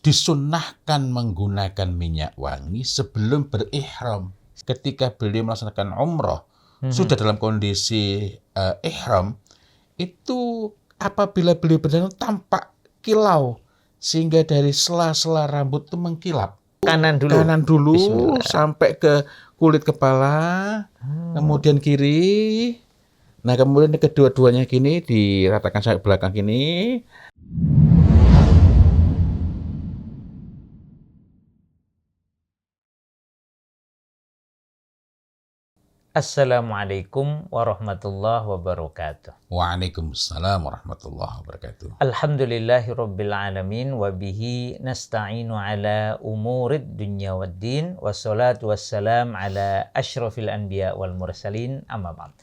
disunnahkan menggunakan minyak wangi sebelum berihram. Ketika beliau melaksanakan umroh, sudah dalam kondisi ihram, itu apabila beliau berjalan tampak kilau, sehingga dari sela-sela rambut itu mengkilap. Kanan dulu. Bismillah. Sampai ke kulit kepala, kemudian kiri. Nah, kemudian kedua-duanya gini diratakan sampai belakang gini. Assalamualaikum warahmatullahi wabarakatuh. Waalaikumsalam warahmatullahi wabarakatuh. Alhamdulillahirabbil alamin wa bihi nasta'inu ala umurid dunya waddin wassalatu wassalam ala asyrafil anbiya wal mursalin amma ba'd.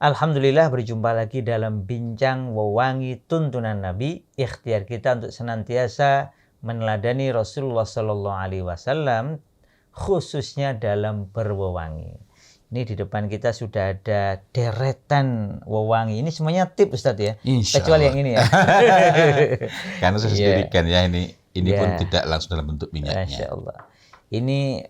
Alhamdulillah berjumpa lagi dalam bincang wewangi tuntunan Nabi, ikhtiar kita untuk senantiasa meneladani Rasulullah sallallahu alaihi wasallam khususnya dalam berwewangi. Ini di depan kita sudah ada deretan wewangi. Ini semuanya tip Ustadz ya? Insya Kecuali Allah. yang ini ya. Karena saya sendirikan ya ini pun Yeah. tidak langsung dalam bentuk minyaknya. Masya Allah. Ini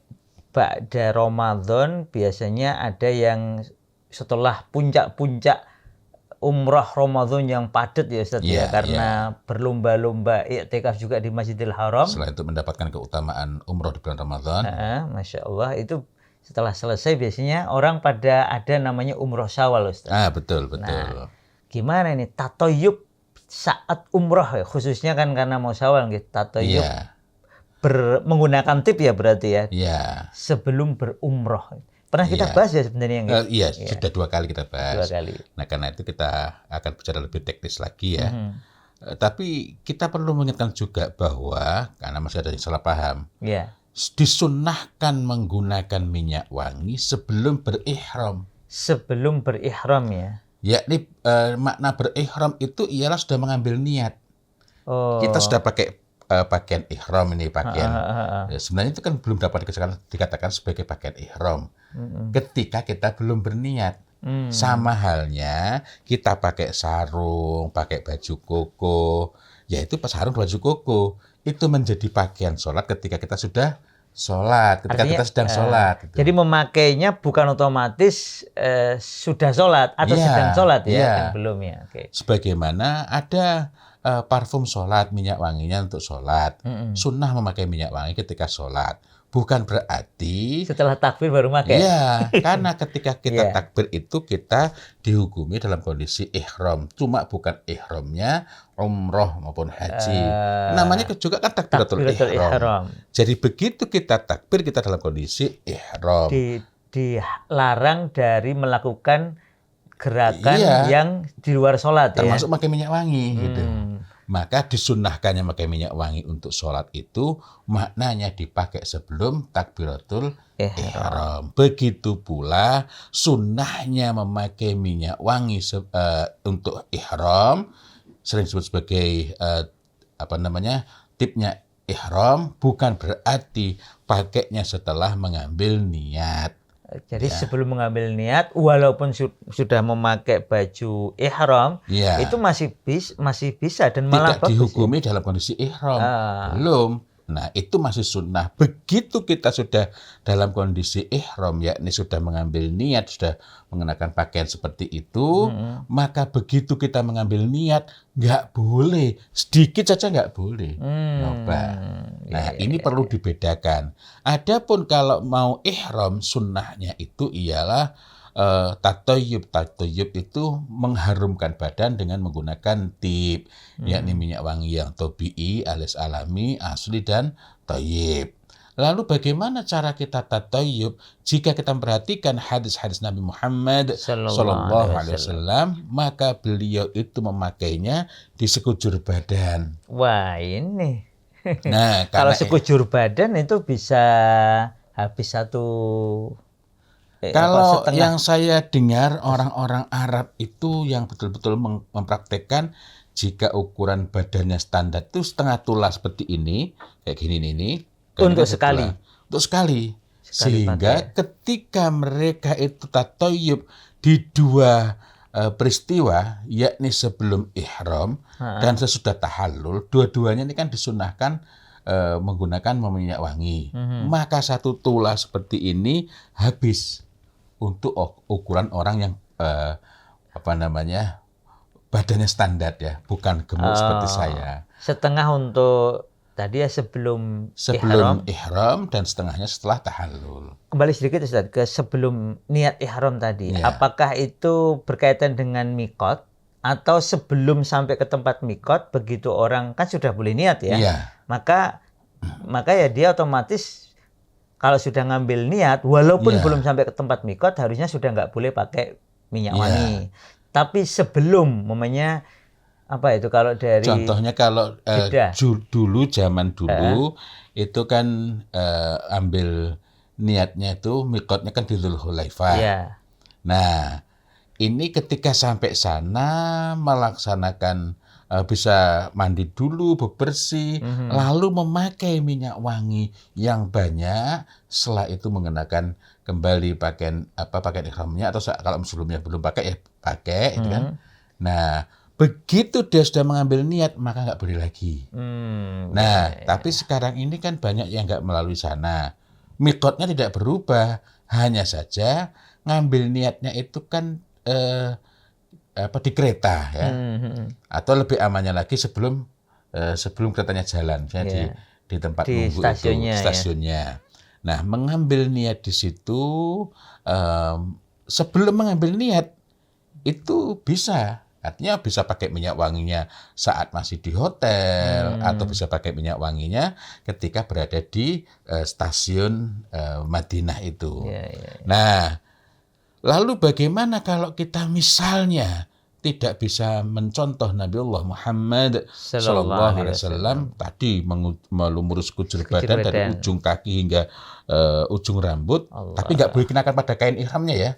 ba'da Ramadan biasanya ada yang setelah puncak-puncak umrah Ramadan yang padat ya Ustadz ya. Karena berlomba-lomba i'tikaf juga di Masjidil Haram. Selain itu mendapatkan keutamaan umroh di bulan Ramadan. Masya Allah, itu setelah selesai biasanya orang pada ada namanya umroh Syawal Ustaz. Betul. Nah, gimana ini tatoyub saat umroh ya, khususnya kan karena mau Syawal gitu. Tatoyub menggunakan tip ya berarti ya. Sebelum berumroh. Pernah kita bahas ya sebenarnya gitu. Sudah 2 kali kita bahas. 2 kali. Nah, karena itu kita akan bicara lebih teknis lagi ya. Tapi kita perlu mengingatkan juga bahwa karena masih ada yang salah paham. Disunnahkan menggunakan minyak wangi sebelum berihram. Sebelum berihram ya. Yakni makna berihram itu ialah sudah mengambil niat. Kita sudah pakai pakaian ihram ini, pakaian. Sebenarnya itu kan belum dapat dikatakan sebagai pakaian ihram. Ketika kita belum berniat. Sama halnya kita pakai sarung, pakai baju koko, yaitu sarung baju koko. Itu menjadi pakaian sholat ketika kita sudah sholat, ketika kita sedang sholat. Gitu. Jadi memakainya bukan otomatis sudah sholat atau sedang sholat ya, kan belum ya. Sebagaimana ada parfum sholat, minyak wanginya untuk sholat. Sunnah memakai minyak wangi ketika sholat. Bukan berarti setelah takbir baru pakai. Iya, karena ketika kita takbir itu kita dihukumi dalam kondisi ihram. Cuma bukan ihramnya umroh maupun haji. Namanya juga kan takbiratul ihram. Jadi begitu kita takbir kita dalam kondisi ihram. Dilarang dari melakukan gerakan yang di luar sholat termasuk pakai minyak wangi gitu. Maka disunnahkannya pakai minyak wangi untuk sholat itu maknanya dipakai sebelum takbiratul ihram. Begitu pula sunnahnya memakai minyak wangi untuk ihram, sering disebut sebagai tipnya ihram, bukan berarti pakainya setelah mengambil niat. Jadi sebelum mengambil niat, walaupun sudah memakai baju ihram, itu masih bisa dan malah tidak dihukumi dalam kondisi ihram. Belum. Nah, itu masih sunnah. Begitu kita sudah dalam kondisi ihram, yakni sudah mengambil niat, sudah mengenakan pakaian seperti itu, maka begitu kita mengambil niat, nggak boleh. Sedikit saja nggak boleh. Nah, ini perlu dibedakan. Adapun kalau mau ihram, sunnahnya itu ialah tatoyub. Tatoyub itu mengharumkan badan dengan menggunakan tip, yakni minyak wangi yang tobi'i, alias alami, asli, dan toyib. Lalu bagaimana cara kita tatoyub? Jika kita memperhatikan hadis-hadis Nabi Muhammad Sallallahu Alaihi Wasallam, maka beliau itu memakainya di sekujur badan. Wah, ini. Nah, kalau sekujur badan itu bisa habis satu. Kalau yang saya dengar orang-orang Arab itu yang betul-betul mempraktekkan jika ukuran badannya standar itu setengah tulah seperti ini, kayak gini ini. Untuk sekali. Untuk sekali. Sehingga ketika mereka itu tatoyub di 2 peristiwa, yakni sebelum ihram dan sesudah tahallul, dua-duanya ini kan disunahkan menggunakan minyak wangi, maka 1 tulah seperti ini habis untuk ukuran orang yang badannya standar ya, bukan gemuk seperti saya. Setengah untuk tadi ya sebelum ihram dan setengahnya setelah tahallul. Kembali sedikit Ustaz ke sebelum niat ihram tadi. Ya. Apakah itu berkaitan dengan mikot atau sebelum sampai ke tempat mikot begitu orang kan sudah boleh niat ya? Iya. Maka ya dia otomatis kalau sudah ngambil niat walaupun belum sampai ke tempat mikot harusnya sudah nggak boleh pakai minyak wangi. Tapi sebelum momennya apa itu kalau dari contohnya kalau zaman dulu itu kan ambil niatnya itu mikotnya kan di Dzulhulaifah. Ya. Nah, ini ketika sampai sana melaksanakan bisa mandi dulu, bebersih, lalu memakai minyak wangi yang banyak, setelah itu mengenakan kembali pakaian ihramnya, atau kalau sebelumnya belum pakai ya pakai, gitu kan. Nah, begitu dia sudah mengambil niat maka nggak boleh lagi. Tapi sekarang ini kan banyak yang nggak melalui sana. Mikotnya tidak berubah, hanya saja ngambil niatnya itu kan di kereta ya, atau lebih amannya lagi sebelum keretanya jalan, misalnya di tempat nunggu stasiunnya. Nah, mengambil niat di situ sebelum mengambil niat itu bisa, artinya bisa pakai minyak wanginya saat masih di hotel atau bisa pakai minyak wanginya ketika berada di stasiun Madinah itu. Nah, lalu bagaimana kalau kita misalnya tidak bisa mencontoh Nabiullah Muhammad sallallahu alaihi wasallam tadi melumurus kujur badan dari ujung kaki hingga ujung rambut, tapi nggak boleh kenakan pada kain ihramnya ya.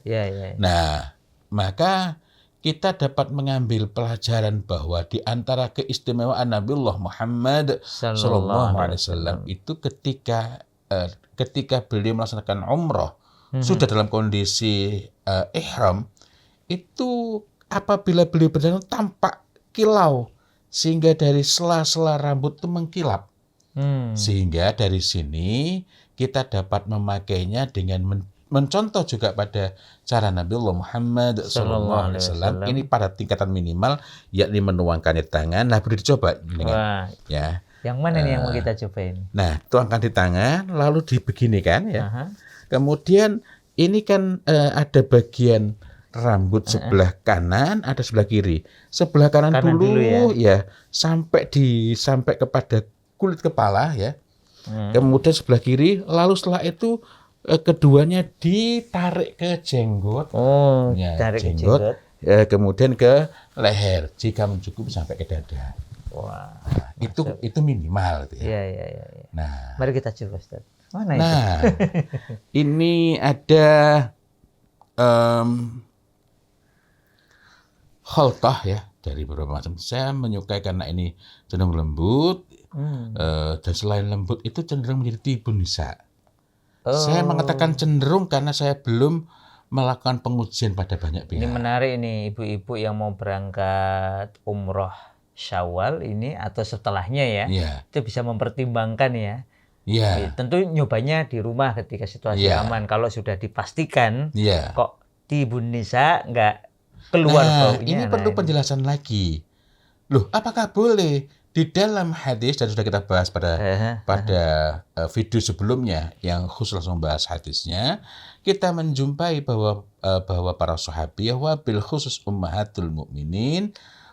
Nah, maka kita dapat mengambil pelajaran bahwa di antara keistimewaan Nabiullah Muhammad sallallahu alaihi wasallam itu ketika beliau melaksanakan umrah sudah dalam kondisi ihram, itu apabila beliau berjalan tampak kilau sehingga dari sela-sela rambut itu mengkilap. Sehingga dari sini kita dapat memakainya dengan mencontoh juga pada cara Nabiullah Muhammad sallallahu alaihi wasallam ini pada tingkatan minimal, yakni menuangkan di tangan. Nah, boleh dicoba dengan ya. Yang mana nih yang mau kita cobain? Nah, tuangkan di tangan lalu dibeginikan ya. Kemudian ini kan ada bagian rambut sebelah kanan, ada sebelah kiri. Sebelah kanan dulu ya sampai kepada kulit kepala ya. Kemudian sebelah kiri, lalu setelah itu keduanya ditarik ke jenggot. Tarik ke jenggot. Kemudian ke leher jika mencukupi sampai ke dada. Wah, itu minimal gitu ya. Iya. Nah, mari kita coba, Ustaz. Mana itu? Ini ada khaltah ya dari beberapa macam. Saya menyukai karena ini cenderung lembut dan selain lembut itu cenderung menjadi tibun nisa. Saya mengatakan cenderung karena saya belum melakukan pengujian pada banyak pihak. Ini menarik ini ibu-ibu yang mau berangkat umroh Syawal ini atau setelahnya ya, itu bisa mempertimbangkan ya. Tentu nyobanya di rumah ketika situasi aman. Kalau sudah dipastikan kok tibun nisa nggak keluar baunya. Ini perlu penjelasan lagi. Loh, apakah boleh? Di dalam hadis, dan sudah kita bahas pada video sebelumnya yang khusus langsung membahas hadisnya, kita menjumpai bahwa para sahabiah wabil khusus ummahatul mukminin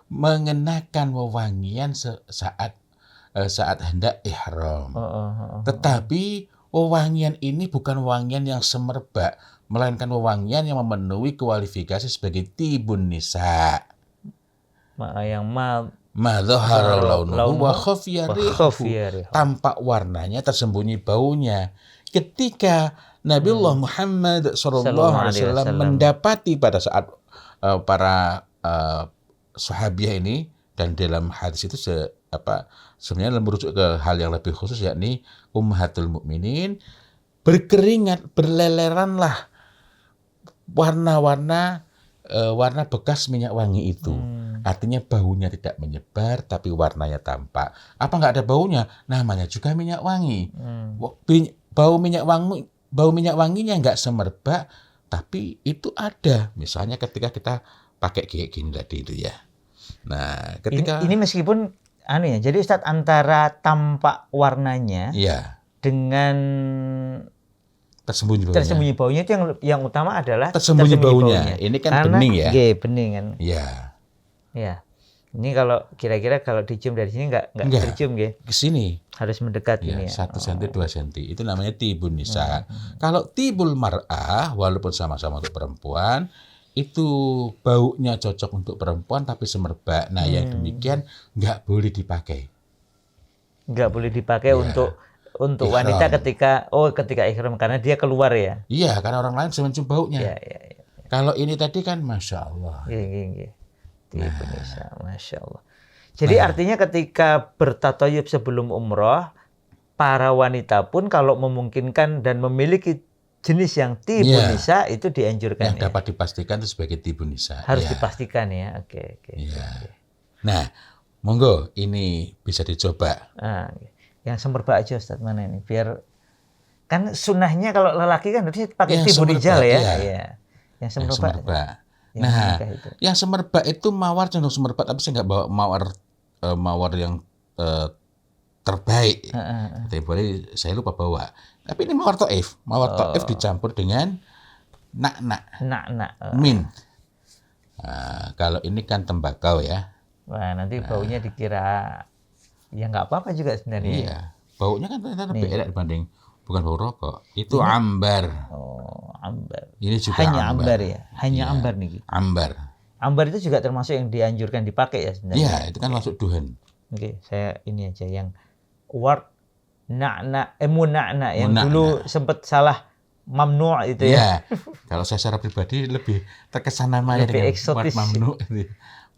mengenakan wewangian saat hendak ihram. Tetapi wewangian ini bukan wewangian yang semerbak, melainkan wewangian yang memenuhi kualifikasi sebagai tibun nisa. Yang Madhahara launuhu wa khafiya rihuhu. Tampak warnanya, tersembunyi baunya. Ketika Nabiullah Muhammad sallallahu alaihi wasallam mendapati pada saat para sahabiah ini, dan dalam hadis itu sebenarnya merujuk ke hal yang lebih khusus, yakni ummahatul mukminin, berkeringat, berleleranlah warna-warna warna bekas minyak wangi itu. Artinya baunya tidak menyebar, tapi warnanya tampak. Apa nggak ada baunya? Namanya juga minyak wangi. Bau minyak wanginya nggak semerbak, tapi itu ada. Misalnya ketika kita pakai kayak gini tadi itu ya. Nah, ketika ini meskipun jadi Ustadz, antara tampak warnanya dengan tersembunyi baunya itu yang utama adalah tersembunyi baunya. Ini kan bening ya. Bening kan. Ya. Ini kalau kira-kira kalau dicium dari sini nggak tercium ke sini. Harus mendekat ini ya. 1 cm 2 cm. Itu namanya tibun nisa. Kalau tibul mar'ah walaupun sama-sama untuk perempuan, itu baunya cocok untuk perempuan tapi semerbak. Nah, yang demikian nggak boleh dipakai. Nggak boleh dipakai untuk wanita ketika ihram, karena dia keluar ya. Iya, karena orang lain bisa mencium baunya. Iya. Kalau ini tadi kan Masya Allah. Iya. Masya Allah. Jadi artinya ketika bertatoyub sebelum umroh, para wanita pun kalau memungkinkan dan memiliki jenis yang tibun nisa itu dianjurkan. Yang dapat dipastikan itu sebagai tibun nisa. Harus dipastikan ya. Oke. Nah, monggo ini bisa dicoba. Yang semerbak aja Ustadz, mana ini? Biar kan sunnahnya kalau lelaki kan harusnya pakai tibun rijal ya. Iya. Yang semerbak. Yang semerbak itu mawar cenderung semerbak, tapi saya nggak bawa mawar yang terbaik. Tapi boleh saya lupa bawa. Tapi ini mawar Taif. Mawar Taif dicampur dengan nak-nak. Mint. Nah, kalau ini kan tembakau ya. Wah, nanti baunya dikira ya nggak apa-apa juga sebenarnya. Iya. Baunya kan ternyata lebih enak dibanding bukan bau rokok. Itu ambar. Ambar. Ini juga hanya ambar ya. Hanya ambar nih. Ambar. Ambar itu juga termasuk yang dianjurkan dipakai ya sebenarnya. Iya, itu kan masuk duhan. Oke, saya ini aja yang ward muna'na yang dulu sempat salah mamnu' itu ya. Kalau saya secara pribadi lebih terkesan namanya lebih dengan eksotis. Mamnu'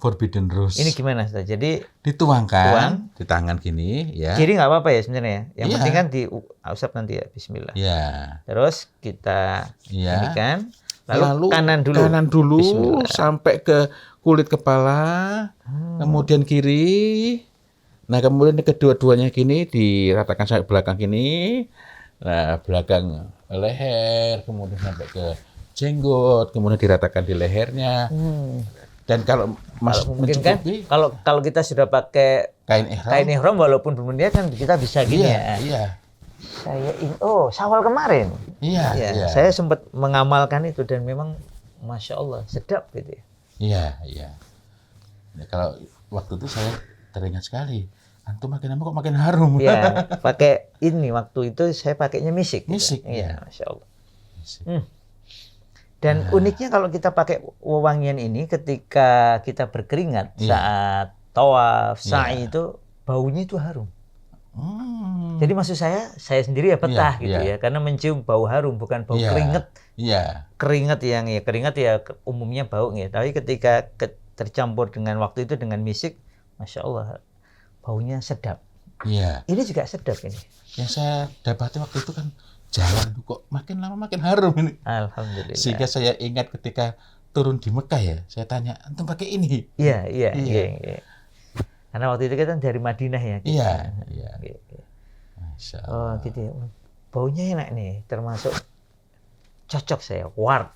Forbidden Rose. Ini gimana Ustaz? Jadi dituangkan di tangan gini ya. Kiri nggak apa-apa ya sebenarnya ya. Yang penting kan diusap nanti ya. Bismillah. Iya. Terus kita ini kan. Lalu kanan dulu sampai ke kulit kepala. Kemudian kiri. Nah, kemudian kedua-duanya gini diratakan sampai belakang gini. Nah, belakang leher, kemudian sampai ke jenggot, kemudian diratakan di lehernya. Dan kalau mencukupi, kalau kita sudah pakai kain ihram walaupun belum niat kan kita bisa gini ya. Iya. Saya Syawal kemarin. Iya. Saya sempat mengamalkan itu dan memang Masya Allah sedap gitu ya. Iya. Nah, kalau waktu itu saya teringat sekali. Antum makin lama kok makin harum. Iya. Pakai ini waktu itu saya pakainya misik. Misik. Gitu. Iya. Masya Allah. Dan uniknya kalau kita pakai wewangian ini ketika kita berkeringat saat tawaf, sa'i itu baunya itu harum. Jadi maksud saya sendiri ya betah gitu ya, karena mencium bau harum bukan bau keringat. Keringat ya umumnya bau ya, tapi ketika tercampur dengan waktu itu dengan misik, Masya Allah baunya sedap. Ini juga sedap ini. Yang saya dapati waktu itu kan jalan kok makin lama makin harum ini. Alhamdulillah. Sehingga saya ingat ketika turun di Mekah ya, saya tanya, antum pakai ini? Iya. Karena waktu itu kita dari Madinah ya. Iya. Masya Allah. Gitu ya. Baunya enak nih, termasuk cocok saya. Ward.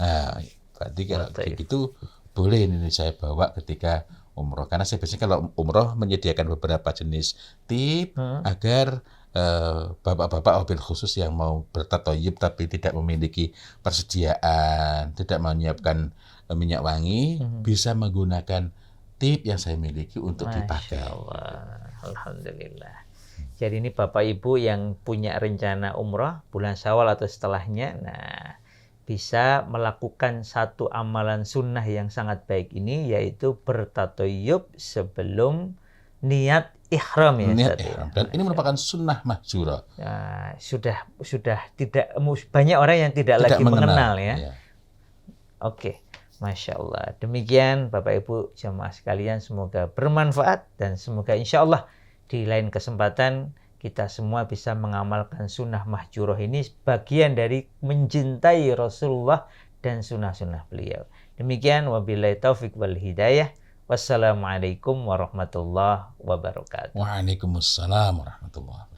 Nah, berarti kalau begitu boleh ini saya bawa ketika umroh. Karena saya biasanya kalau umroh menyediakan beberapa jenis tip agar bapak-bapak mobil khusus yang mau bertatoyib tapi tidak memiliki persediaan, tidak menyiapkan minyak wangi, bisa menggunakan tip yang saya miliki untuk dipakai. Masya Allah. Alhamdulillah. Jadi ini Bapak Ibu yang punya rencana umrah bulan Syawal atau setelahnya, nah bisa melakukan satu amalan sunnah yang sangat baik ini, yaitu bertatoyub sebelum niat ihram ya. Niat ihram. Dan ini merupakan sunnah mahjura. Nah, sudah tidak banyak orang yang tidak lagi mengenal ya. Oke. Masya Allah. Demikian Bapak Ibu jamaah sekalian, semoga bermanfaat dan semoga insya Allah di lain kesempatan kita semua bisa mengamalkan sunnah mahjurah ini, bagian dari mencintai Rasulullah dan sunnah-sunnah beliau. Demikian wabillahi taufik wal hidayah. Wassalamualaikum warahmatullahi wabarakatuh. Waalaikumsalam warahmatullahi wabarakatuh.